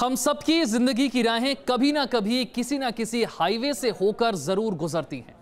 हम सबकी जिंदगी की राहें कभी ना कभी किसी ना किसी हाईवे से होकर जरूर गुजरती हैं।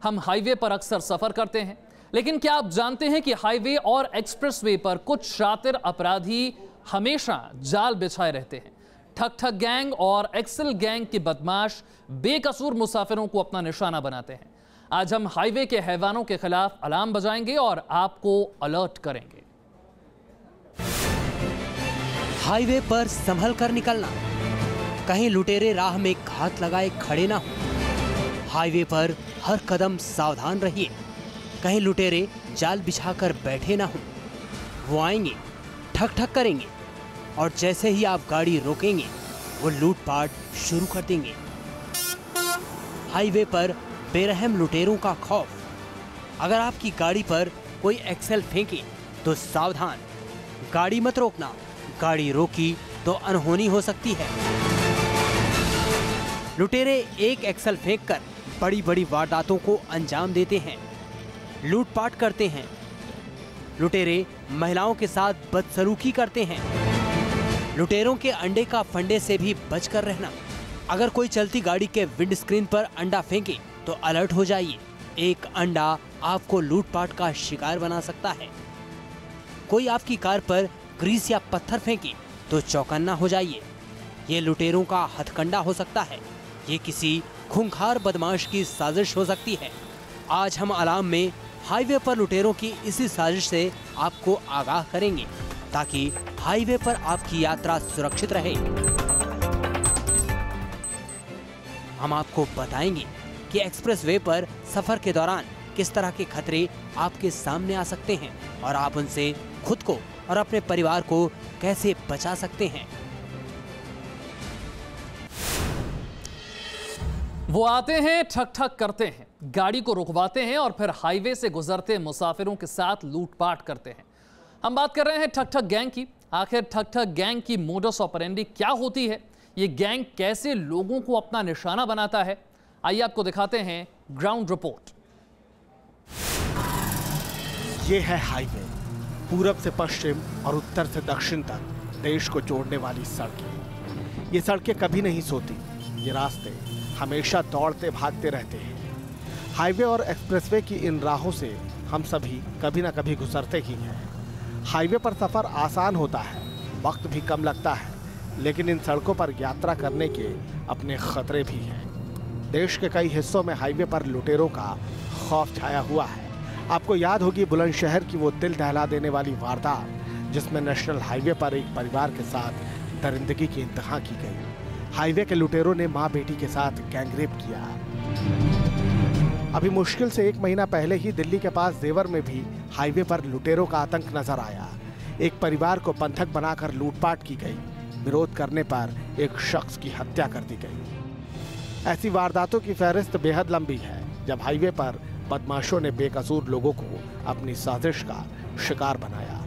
हम हाईवे पर अक्सर सफर करते हैं, लेकिन क्या आप जानते हैं कि हाईवे और एक्सप्रेसवे पर कुछ शातिर अपराधी हमेशा जाल बिछाए रहते हैं। ठग ठग गैंग और एक्सेल गैंग के बदमाश बेकसूर मुसाफिरों को अपना निशाना बनाते हैं। आज हम हाईवे के हैवानों के खिलाफ अलार्म बजाएंगे और आपको अलर्ट करेंगे। हाईवे पर संभल कर निकलना, कहीं लुटेरे राह में घात लगाए खड़े ना हो। हाईवे पर हर कदम सावधान रहिए, कहीं लुटेरे जाल बिछाकर बैठे ना हो। वो आएंगे, ठग ठग करेंगे और जैसे ही आप गाड़ी रोकेंगे वो लूटपाट शुरू कर देंगे। हाईवे पर बेरहम लुटेरों का खौफ। अगर आपकी गाड़ी पर कोई एक्सेल फेंके तो सावधान, गाड़ी मत रोकना। गाड़ी रोकी तो अनहोनी हो सकती है। लुटेरे एक एक्सेल फेंककर बड़ी बड़ी वारदातों को अंजाम देते हैं, लूटपाट करते हैं। लुटेरे महिलाओं के साथ बदसलूकी करते हैं। लुटेरों के अंडे का फंडे से भी बचकर रहना। अगर कोई चलती गाड़ी के विंडस्क्रीन पर अंडा फेंके तो अलर्ट हो जाइए, एक अंडा आपको लूटपाट का शिकार बना सकता है। कोई आपकी कार पर ग्रीस या पत्थर फेंके तो चौकन्ना हो जाइए, ये लुटेरों का हथकंडा हो सकता है। ये किसी खूंखार बदमाश की साजिश हो सकती है। आज हम अलार्म में हाईवे पर लुटेरों की इसी साजिश से आपको आगाह करेंगे, ताकि हाईवे पर आपकी यात्रा सुरक्षित रहे। हम आपको बताएंगे कि एक्सप्रेसवे पर सफर के दौरान किस तरह के खतरे आपके सामने आ सकते हैं और आप उनसे खुद को और अपने परिवार को कैसे बचा सकते हैं। वो आते हैं, ठग ठग करते हैं, गाड़ी को रुकवाते हैं और फिर हाईवे से गुजरते मुसाफिरों के साथ लूटपाट करते हैं। हम बात कर रहे हैं ठग ठग गैंग की। आखिर ठग ठग गैंग की मोडस ऑपरेंडी क्या होती है? ये गैंग कैसे लोगों को अपना निशाना बनाता है? आइए आपको दिखाते हैं ग्राउंड रिपोर्ट। ये है हाईवे, पूरब से पश्चिम और उत्तर से दक्षिण तक देश को जोड़ने वाली सड़कें। ये सड़कें कभी नहीं सोती, ये रास्ते हमेशा दौड़ते भागते रहते हैं। हाईवे और एक्सप्रेसवे की इन राहों से हम सभी कभी ना कभी गुजरते ही हैं। हाईवे पर सफ़र आसान होता है, वक्त भी कम लगता है, लेकिन इन सड़कों पर यात्रा करने के अपने खतरे भी हैं। देश के कई हिस्सों में हाईवे पर लुटेरों का खौफ छाया हुआ है। आपको याद होगी बुलंदशहर की वो दिल दहला देने वाली वारदात, जिसमें नेशनल हाईवे पर एक परिवार के साथ दरिंदगी की इंतहा की गई। हाईवे के लुटेरों ने मां बेटी के साथ गैंगरेप किया। अभी मुश्किल से 1 महीना पहले ही दिल्ली के पास जेवर में भी हाईवे पर लुटेरों का आतंक नजर आया। एक परिवार को बंधक बनाकर लूटपाट की गई। विरोध करने पर एक शख्स की हत्या कर दी गई। ऐसी वारदातों की फहरिस्त बेहद लंबी है, जब हाईवे पर बदमाशों ने बेकसूर लोगों को अपनी साजिश का शिकार बनाया।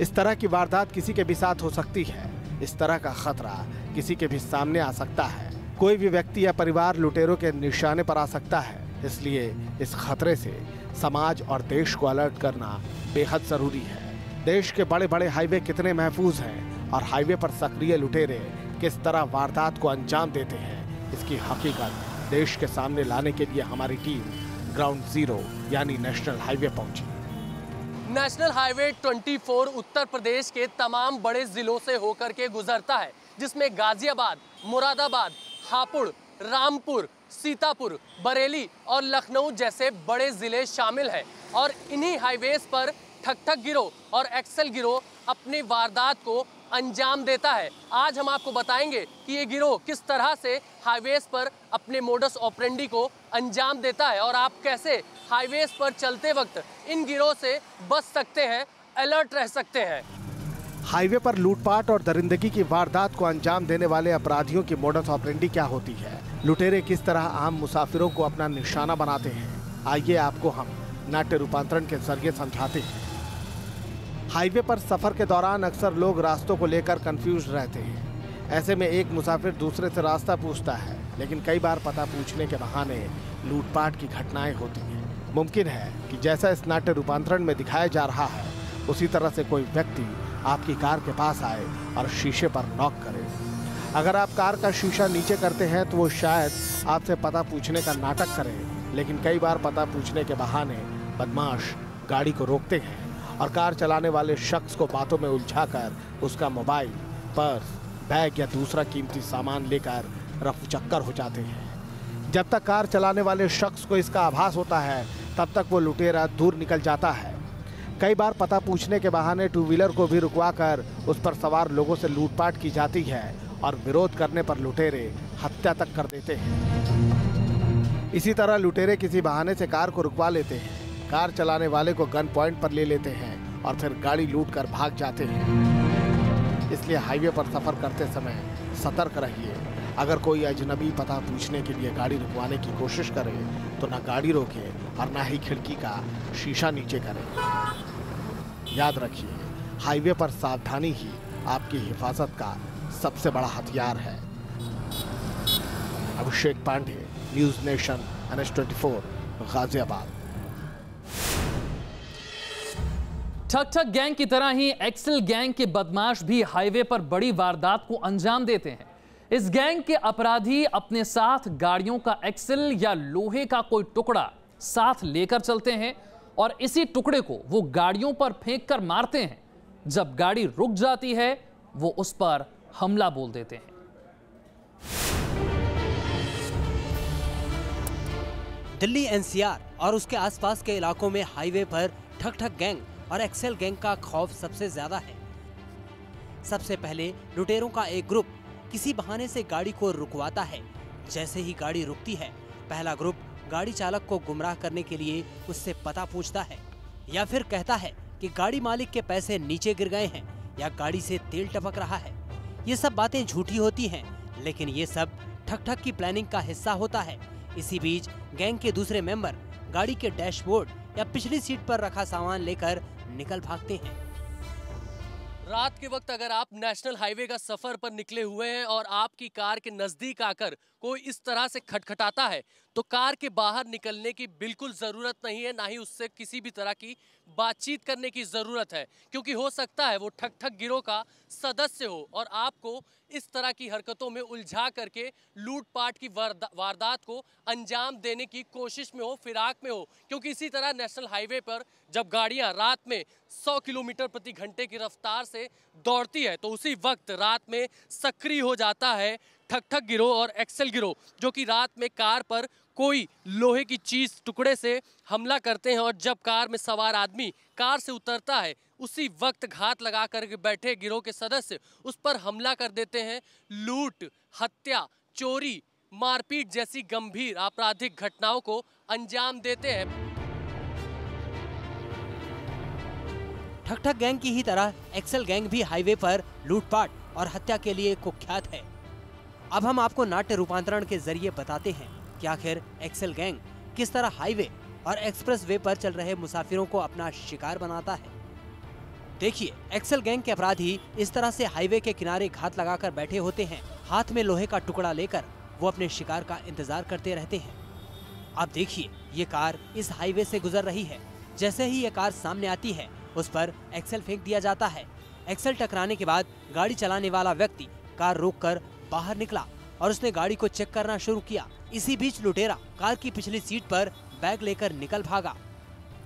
इस तरह की वारदात किसी के भी साथ हो सकती है। इस तरह का खतरा किसी के भी सामने आ सकता है। कोई भी व्यक्ति या परिवार लुटेरों के निशाने पर आ सकता है। इसलिए इस खतरे से समाज और देश को अलर्ट करना बेहद जरूरी है। देश के बड़े बड़े हाईवे कितने महफूज हैं और हाईवे पर सक्रिय लुटेरे किस तरह वारदात को अंजाम देते हैं, इसकी हकीकत देश के सामने लाने के लिए हमारी टीम ग्राउंड जीरो यानी नेशनल हाईवे पहुंची। नेशनल हाईवे 24 उत्तर प्रदेश के तमाम बड़े जिलों से होकर के गुजरता है, जिसमें गाजियाबाद, मुरादाबाद, हापुड़, रामपुर, सीतापुर, बरेली और लखनऊ जैसे बड़े जिले शामिल हैं। और इन्हीं हाईवेज पर ठग ठग गिरोह और एक्सेल गिरोह अपनी वारदात को अंजाम देता है। आज हम आपको बताएंगे कि ये गिरोह किस तरह से हाईवेज पर अपने मोडस ऑपरेंडी को अंजाम देता है और आप कैसे हाईवेज पर चलते वक्त इन गिरोह से बच सकते हैं, अलर्ट रह सकते हैं। हाईवे पर लूटपाट और दरिंदगी की वारदात को अंजाम देने वाले अपराधियों की मोडस ऑपरेंडी क्या होती है? लुटेरे किस तरह आम मुसाफिरों को अपना निशाना बनाते हैं? आइए आपको हम नाट्य रूपांतरण के जरिए समझाते हैं। हाईवे पर सफर के दौरान अक्सर लोग रास्तों को लेकर कंफ्यूज रहते हैं। ऐसे में एक मुसाफिर दूसरे से रास्ता पूछता है, लेकिन कई बार पता पूछने के बहाने लूटपाट की घटनाएं होती हैं। मुमकिन है कि जैसा इस नाट्य रूपांतरण में दिखाया जा रहा है, उसी तरह से कोई व्यक्ति आपकी कार के पास आए और शीशे पर नॉक करे। अगर आप कार का शीशा नीचे करते हैं तो वो शायद आपसे पता पूछने का नाटक करें, लेकिन कई बार पता पूछने के बहाने बदमाश गाड़ी को रोकते हैं और कार चलाने वाले शख्स को बातों में उलझाकर उसका मोबाइल, पर्स, बैग या दूसरा कीमती सामान लेकर रफू चक्कर हो जाते हैं। जब तक कार चलाने वाले शख्स को इसका आभास होता है तब तक वो लुटेरा दूर निकल जाता है। कई बार पता पूछने के बहाने टू व्हीलर को भी रुकवाकर उस पर सवार लोगों से लूटपाट की जाती है और विरोध करने पर लुटेरे हत्या तक कर देते हैं। इसी तरह लुटेरे किसी बहाने से कार को रुकवा लेते हैं, कार चलाने वाले को गन पॉइंट पर ले लेते हैं और फिर गाड़ी लूट कर भाग जाते हैं। इसलिए हाईवे पर सफर करते समय सतर्क रहिए। अगर कोई अजनबी पता पूछने के लिए गाड़ी रुकवाने की कोशिश करे तो ना गाड़ी रोके और ना ही खिड़की का शीशा नीचे करे। याद रखिए, हाईवे पर सावधानी ही आपकी हिफाजत का सबसे बड़ा हथियार है। Abhishek Pandey, News Nation, NH24, Ghaziabad. ठग ठग गैंग की तरह ही एक्सेल गैंग के बदमाश भी हाईवे पर बड़ी वारदात को अंजाम देते हैं। इस गैंग के अपराधी अपने साथ गाड़ियों का एक्सेल या लोहे का कोई टुकड़ा साथ लेकर चलते हैं और इसी टुकड़े को वो गाड़ियों पर फेंक कर मारते हैं। जब गाड़ी रुक जाती है वो उस पर हमला बोल देते हैं। दिल्ली NCR और उसके आसपास के इलाकों में हाईवे पर ठग ठग गैंग और एक्सेल गैंग का खौफ सबसे ज्यादा है। सबसे पहले लुटेरों का एक ग्रुप किसी बहाने से गाड़ी को रुकवाता है। जैसे ही गाड़ी रुकती है, पहला ग्रुप गाड़ी चालक को गुमराह करने के लिए उससे पता पूछता है या फिर कहता है कि गाड़ी मालिक के पैसे नीचे गिर गए हैं या गाड़ी से तेल टपक रहा है। ये सब बातें झूठी होती हैं, लेकिन ये सब ठग ठग की प्लानिंग का हिस्सा होता है। इसी बीच गैंग के दूसरे मेंबर गाड़ी के डैशबोर्ड या पिछली सीट पर रखा सामान लेकर निकल भागते हैं। रात के वक्त अगर आप नेशनल हाईवे का सफर पर निकले हुए हैं और आपकी कार के नजदीक आकर कोई इस तरह से खटखटाता है तो कार के बाहर निकलने की बिल्कुल जरूरत नहीं है, ना ही उससे किसी भी तरह की बातचीत करने की जरूरत है, क्योंकि हो सकता है वो ठग ठग गिरोह का सदस्य हो और आपको इस तरह की हरकतों में उलझा करके लूटपाट की वारदात को अंजाम देने की कोशिश में हो, फिराक में हो। क्योंकि इसी तरह नेशनल हाईवे पर जब गाड़ियां रात में 100 किलोमीटर प्रति घंटे की रफ्तार से दौड़ती है तो उसी वक्त रात में सक्रिय हो जाता है ठग ठग गिरोह और एक्सेल गिरोह, जो कि रात में कार पर कोई लोहे की चीज टुकड़े से हमला करते हैं और जब कार में सवार आदमी कार से उतरता है उसी वक्त घात लगा कर बैठे गिरोह के सदस्य उस पर हमला कर देते हैं। लूट, हत्या, चोरी, मारपीट जैसी गंभीर आपराधिक घटनाओं को अंजाम देते हैं। ठग ठग गैंग की ही तरह एक्सेल गैंग भी हाईवे पर लूटपाट और हत्या के लिए कुख्यात है। अब हम आपको नाट्य रूपांतरण के जरिए बताते हैं कि आखिर एक्सेल गैंग किस तरह हाईवे और एक्सप्रेस वे पर चल रहे मुसाफिरों को अपना शिकार बनाता है। देखिए, एक्सेल गैंग के अपराधी इस तरह से हाईवे के किनारे घात लगाकर बैठे होते हैं। हाथ में लोहे का टुकड़ा लेकर वो अपने शिकार का इंतजार करते रहते हैं। अब देखिए, ये कार इस हाईवे से गुजर रही है। जैसे ही ये कार सामने आती है उस पर एक्सेल फेंक दिया जाता है। एक्सेल टकराने के बाद गाड़ी चलाने वाला व्यक्ति कार रोककर बाहर निकला और उसने गाड़ी को चेक करना शुरू किया। इसी बीच लुटेरा कार की पिछली सीट पर बैग लेकर निकल भागा।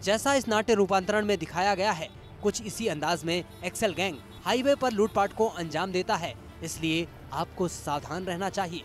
जैसा इस नाट्य रूपांतरण में दिखाया गया है, कुछ इसी अंदाज में एक्सेल गैंग हाईवे पर लूटपाट को अंजाम देता है। इसलिए आपको सावधान रहना चाहिए।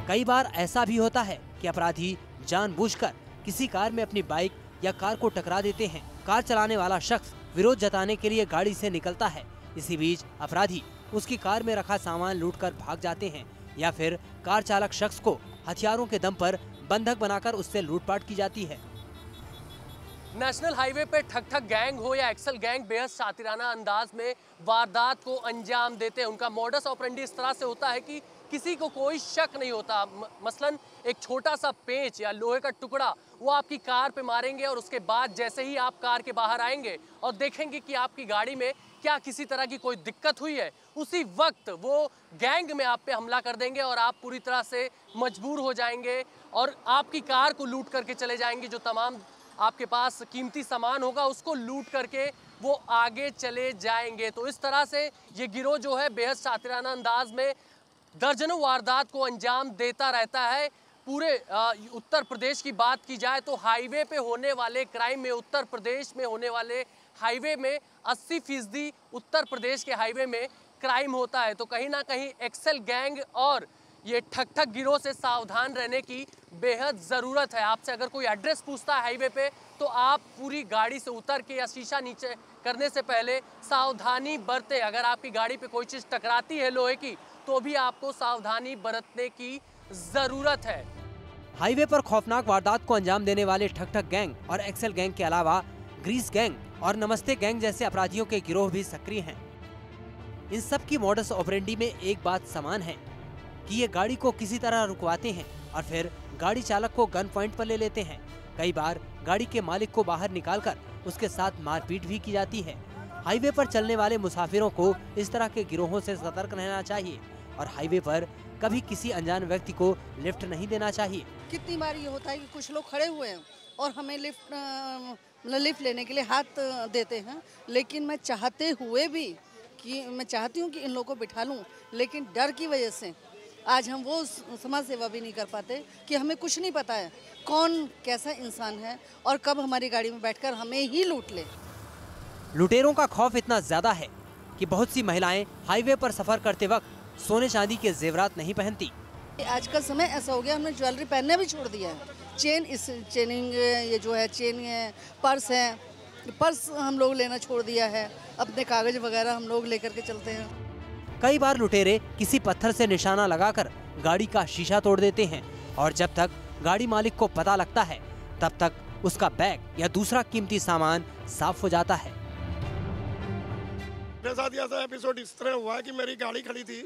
कई बार ऐसा भी होता है कि अपराधी जानबूझकर किसी कार में अपनी बाइक या कार को टकरा देते हैं। कार चलाने वाला शख्स विरोध जताने के लिए गाड़ी से निकलता है। इसी बीच अपराधी उसकी कार में रखा सामान लूटकर भाग जाते हैं या फिर कार चालक शख्स को हथियारों के दम पर बंधक बनाकर उससे लूटपाट की जाती है। नेशनल हाईवे पे ठग ठग गैंग हो या एक्सेल गैंग बेहद शातिराना अंदाज में वारदात को अंजाम देते हैं। उनका मॉडस ऑपरेंडी इस तरह से होता है कि किसी को कोई शक नहीं होता। मसलन एक छोटा सा पेंच या लोहे का टुकड़ा वो आपकी कार पे मारेंगे और उसके बाद जैसे ही आप कार के बाहर आएंगे और देखेंगे कि आपकी गाड़ी में क्या किसी तरह की कोई दिक्कत हुई है, उसी वक्त वो गैंग में आप पे हमला कर देंगे और आप पूरी तरह से मजबूर हो जाएंगे और आपकी कार को लूट करके चले जाएंगे। जो तमाम आपके पास कीमती सामान होगा उसको लूट करके वो आगे चले जाएंगे। तो इस तरह से ये गिरोह जो है बेहद शातिराना अंदाज में दर्जनों वारदात को अंजाम देता रहता है। पूरे उत्तर प्रदेश की बात की जाए तो हाईवे पे होने वाले क्राइम में, उत्तर प्रदेश में होने वाले हाईवे में 80% उत्तर प्रदेश के हाईवे में क्राइम होता है। तो कहीं ना कहीं एक्सेल गैंग और ये ठग गिरोह से सावधान रहने की बेहद ज़रूरत है। आपसे अगर कोई एड्रेस पूछता है हाईवे पे तो आप पूरी गाड़ी से उतर के या शीशा नीचे करने से पहले सावधानी बरतें। अगर आपकी गाड़ी पे कोई चीज़ टकराती है लोहे की तो भी आपको सावधानी बरतने की ज़रूरत है। हाईवे पर खौफनाक वारदात को अंजाम देने वाले ठग गैंग और एक्सेल गैंग के अलावा ग्रीस गैंग और नमस्ते गैंग जैसे अपराधियों के गिरोह भी सक्रिय हैं। इन सब की मॉडस ऑपरेंडी में एक बात समान है कि ये गाड़ी को किसी तरह रुकवाते हैं और फिर गाड़ी चालक को गन पॉइंट पर ले लेते हैं। कई बार गाड़ी के मालिक को बाहर निकालकर उसके साथ मारपीट भी की जाती है। हाईवे पर चलने वाले मुसाफिरों को इस तरह के गिरोहों से सतर्क रहना चाहिए और हाईवे पर कभी किसी अनजान व्यक्ति को लिफ्ट नहीं देना चाहिए। कितनी बार ये होता है कि कुछ लोग खड़े हुए हैं और हमें लिफ्ट लेने के लिए हाथ देते हैं, लेकिन मैं चाहते हुए भी कि मैं चाहती हूँ कि इन लोगों को बिठा लूँ, लेकिन डर की वजह से आज हम वो समाज सेवा भी नहीं कर पाते कि हमें कुछ नहीं पता है कौन कैसा इंसान है और कब हमारी गाड़ी में बैठकर हमें ही लूट ले। लुटेरों का खौफ इतना ज्यादा है कि बहुत सी महिलाएं हाईवे पर सफर करते वक्त सोने चांदी के जेवरात नहीं पहनती। आज का समय ऐसा हो गया, हमने ज्वेलरी पहनना भी छोड़ दिया है। चेनिंग ये जो है चेन है, पर्स है, पर्स हम लोग लेना छोड़ दिया है। अपने कागज वगैरह हम लोग लेकर के चलते हैं। कई बार लुटेरे किसी पत्थर से निशाना लगाकर गाड़ी का शीशा तोड़ देते हैं और जब तक गाड़ी मालिक को पता लगता है तब तक उसका बैग या दूसरा कीमती सामान साफ हो जाता है। मेरे साथ ऐसा एपिसोड इस तरह हुआ है कि मेरी गाड़ी खड़ी थी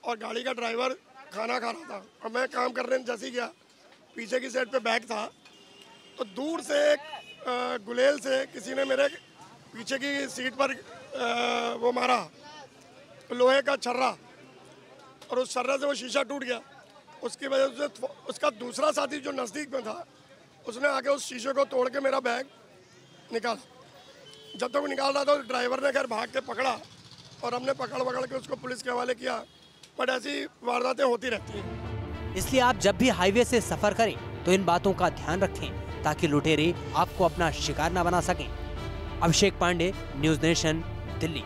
और गाड़ी का ड्राइवर खाना खा रहा था और मैं काम करने जैसे गया, पीछे की साइड पे बैग था तो दूर से एक गुलेल से किसी ने मेरे पीछे की सीट पर वो मारा लोहे का छर्रा और उस छर्रे से वो शीशा टूट गया। उसकी वजह से उसका दूसरा साथी जो नज़दीक में था उसने आके उस शीशे को तोड़ के मेरा बैग निकाला। जब तक वो निकाल रहा था तो ड्राइवर ने खैर भाग के पकड़ा और हमने पकड़ के उसको पुलिस के हवाले किया। बट ऐसी वारदातें होती रहती हैं। इसलिए आप जब भी हाईवे से सफर करें तो इन बातों का ध्यान रखें ताकि लुटेरे आपको अपना शिकार न बना सकें। अभिषेक पांडे, न्यूज़ नेशन, दिल्ली।